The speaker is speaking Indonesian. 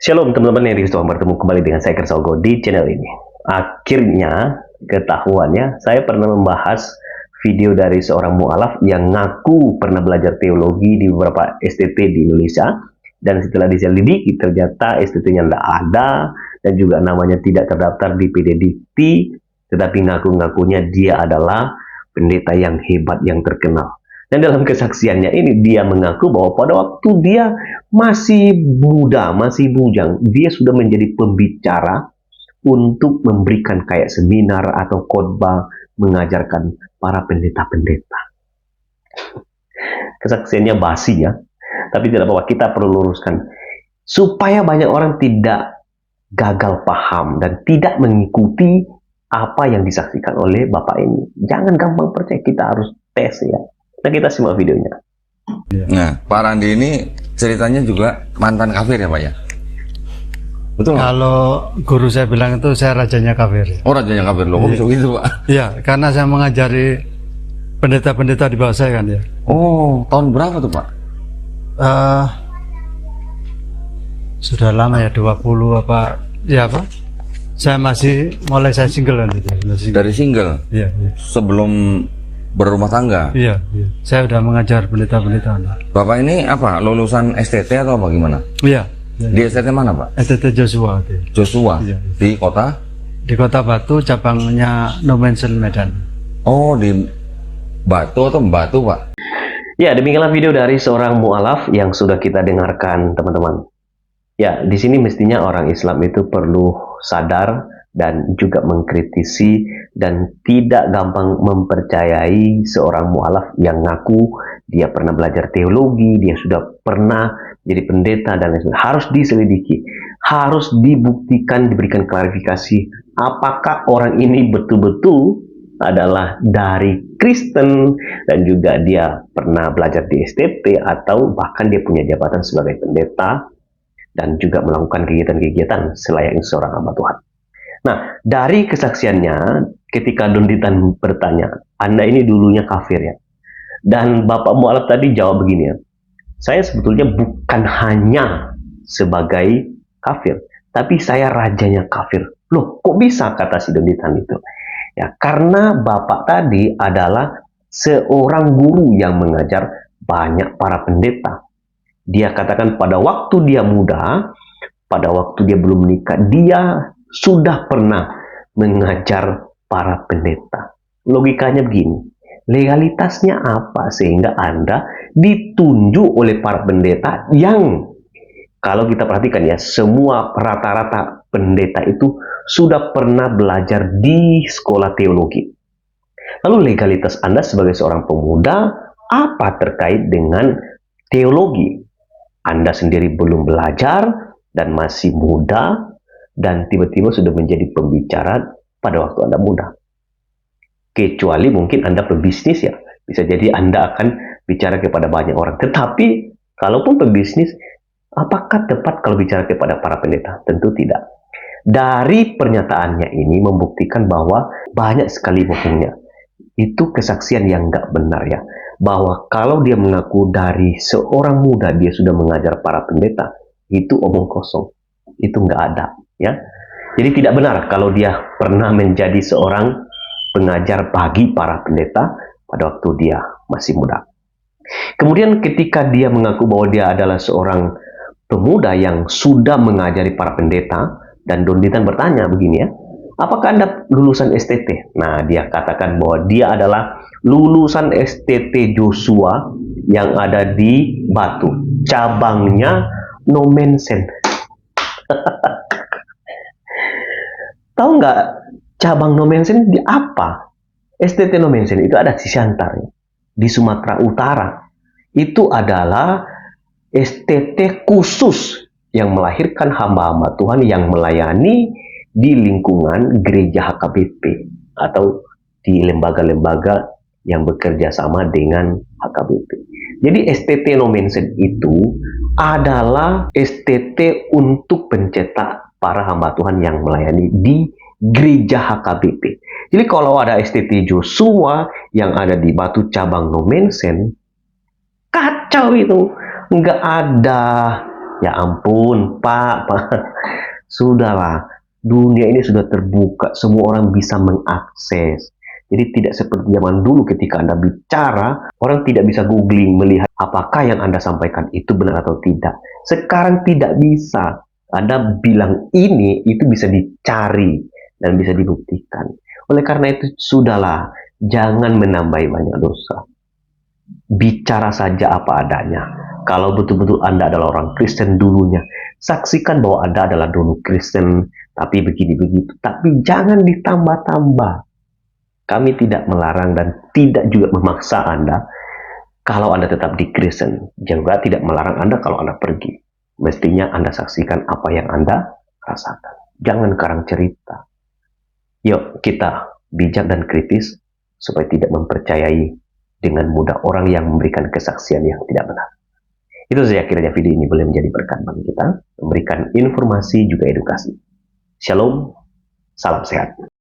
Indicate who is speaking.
Speaker 1: Shalom teman-teman yang Tuhan, bertemu kembali dengan saya Kersogo di channel ini. Akhirnya ketahuannya saya pernah membahas video dari seorang mu'alaf yang ngaku pernah belajar teologi di beberapa STT di Indonesia, dan setelah diselidiki ternyata STT-nya tidak ada dan juga namanya tidak terdaftar di PDDikti, tetapi ngaku-ngakunya dia adalah pendeta yang hebat yang terkenal. Dan dalam kesaksiannya ini dia mengaku bahwa pada waktu dia masih muda, masih bujang, dia sudah menjadi pembicara untuk memberikan kayak seminar atau khotbah mengajarkan para pendeta-pendeta. Kesaksiannya basi ya, tapi tidak apa-apa, kita perlu luruskan supaya banyak orang tidak gagal paham dan tidak mengikuti apa yang disaksikan oleh Bapak ini. Jangan gampang percaya, kita harus tes ya. Nah, kita simak videonya.
Speaker 2: Nah, Pak Randi ini ceritanya juga mantan kafir ya Pak ya? Betul nggak?
Speaker 3: Kalau guru saya bilang itu saya rajanya kafir.
Speaker 2: Oh, rajanya kafir loh, kok bisa gitu Pak?
Speaker 3: Iya, karena saya mengajari pendeta-pendeta di bawah saya kan ya.
Speaker 2: Oh, tahun berapa tuh Pak?
Speaker 3: Sudah lama ya, 20 apa? Ya apa? Saya masih mulai saya single kan itu.
Speaker 2: Dari single?
Speaker 3: Iya, iya.
Speaker 2: Sebelum berumah tangga?
Speaker 3: Iya, iya. Saya udah mengajar pendeta-pendeta.
Speaker 2: Bapak ini apa? Lulusan STT atau bagaimana?
Speaker 3: Iya. Iya.
Speaker 2: Di STT mana Pak?
Speaker 3: STT Joshua. Iya.
Speaker 2: Joshua?
Speaker 3: Iya, iya.
Speaker 2: Di kota?
Speaker 3: Di Kota Batu, cabangnya No Mention Medan.
Speaker 2: Oh, di Batu atau Batu Pak?
Speaker 1: Ya, demikianlah video dari seorang mu'alaf yang sudah kita dengarkan, teman-teman. Ya, di sini mestinya orang Islam itu perlu sadar dan juga mengkritisi dan tidak gampang mempercayai seorang mu'alaf yang ngaku dia pernah belajar teologi, dia sudah pernah jadi pendeta dan lain sebagainya. Harus diselidiki, harus dibuktikan, diberikan klarifikasi apakah orang ini betul-betul adalah dari Kristen dan juga dia pernah belajar di STT atau bahkan dia punya jabatan sebagai pendeta dan juga melakukan kegiatan-kegiatan selayaknya seorang hamba Tuhan. Nah, dari kesaksiannya ketika Don Ditan bertanya, Anda ini dulunya kafir ya? Dan Bapak mu'alaf tadi jawab begini ya, saya sebetulnya bukan hanya sebagai kafir, tapi saya rajanya kafir. Loh, kok bisa kata si Don Ditan itu? Ya, karena Bapak tadi adalah seorang guru yang mengajar banyak para pendeta. Dia katakan pada waktu dia muda, pada waktu dia belum menikah, dia sudah pernah mengajar para pendeta. Logikanya begini, legalitasnya apa sehingga Anda ditunjuk oleh para pendeta yang kalau kita perhatikan ya, semua rata-rata pendeta itu sudah pernah belajar di sekolah teologi. Lalu legalitas Anda sebagai seorang pemuda apa terkait dengan teologi? Anda sendiri belum belajar dan masih muda, dan tiba-tiba sudah menjadi pembicara pada waktu Anda muda. Kecuali mungkin Anda pebisnis ya, bisa jadi Anda akan bicara kepada banyak orang. Tetapi kalaupun pebisnis, apakah tepat kalau bicara kepada para pendeta? Tentu tidak. Dari pernyataannya ini membuktikan bahwa banyak sekali bohongnya. Itu kesaksian yang nggak benar ya. Bahwa kalau dia mengaku dari seorang muda dia sudah mengajar para pendeta, itu omong kosong. Itu nggak ada ya. Jadi tidak benar kalau dia pernah menjadi seorang pengajar bagi para pendeta pada waktu dia masih muda. Kemudian ketika dia mengaku bahwa dia adalah seorang pemuda yang sudah mengajari para pendeta, dan Don Ditan bertanya begini ya, apakah Anda lulusan STT? Nah, dia katakan bahwa dia adalah lulusan STT Joshua yang ada di Batu, cabangnya No Mention. Tahu nggak cabang No Mention di apa? STT No Mention itu ada di Siantar ya, di Sumatera Utara. Itu adalah STT khusus yang melahirkan hamba-hamba Tuhan yang melayani di lingkungan gereja HKBP atau di lembaga-lembaga yang bekerja sama dengan HKBP. Jadi STT No Mention itu adalah STT untuk pencetak para hamba Tuhan yang melayani di gereja HKBP. Jadi kalau ada STT Joshua yang ada di Batu cabang No Mention, kacau itu. Nggak ada Ya ampun, Pak. Sudahlah, dunia ini sudah terbuka, semua orang bisa mengakses. Jadi tidak seperti zaman dulu ketika Anda bicara, orang tidak bisa googling melihat apakah yang Anda sampaikan itu benar atau tidak. Sekarang tidak bisa. Anda bilang ini, itu bisa dicari dan bisa dibuktikan. Oleh karena itu, sudahlah, jangan menambahi banyak dosa. Bicara saja apa adanya. Kalau betul-betul Anda adalah orang Kristen dulunya, saksikan bahwa Anda adalah dulu Kristen, tapi begini-begitu. Tapi jangan ditambah-tambah. Kami tidak melarang dan tidak juga memaksa Anda kalau Anda tetap di Kristen. Juga tidak melarang Anda kalau Anda pergi. Mestinya Anda saksikan apa yang Anda rasakan. Jangan karang cerita. Yuk kita bijak dan kritis supaya tidak mempercayai dengan mudah orang yang memberikan kesaksian yang tidak benar. Itu saja kiranya video ini boleh menjadi berkat bagi kita, memberikan informasi juga edukasi. Shalom, salam sehat.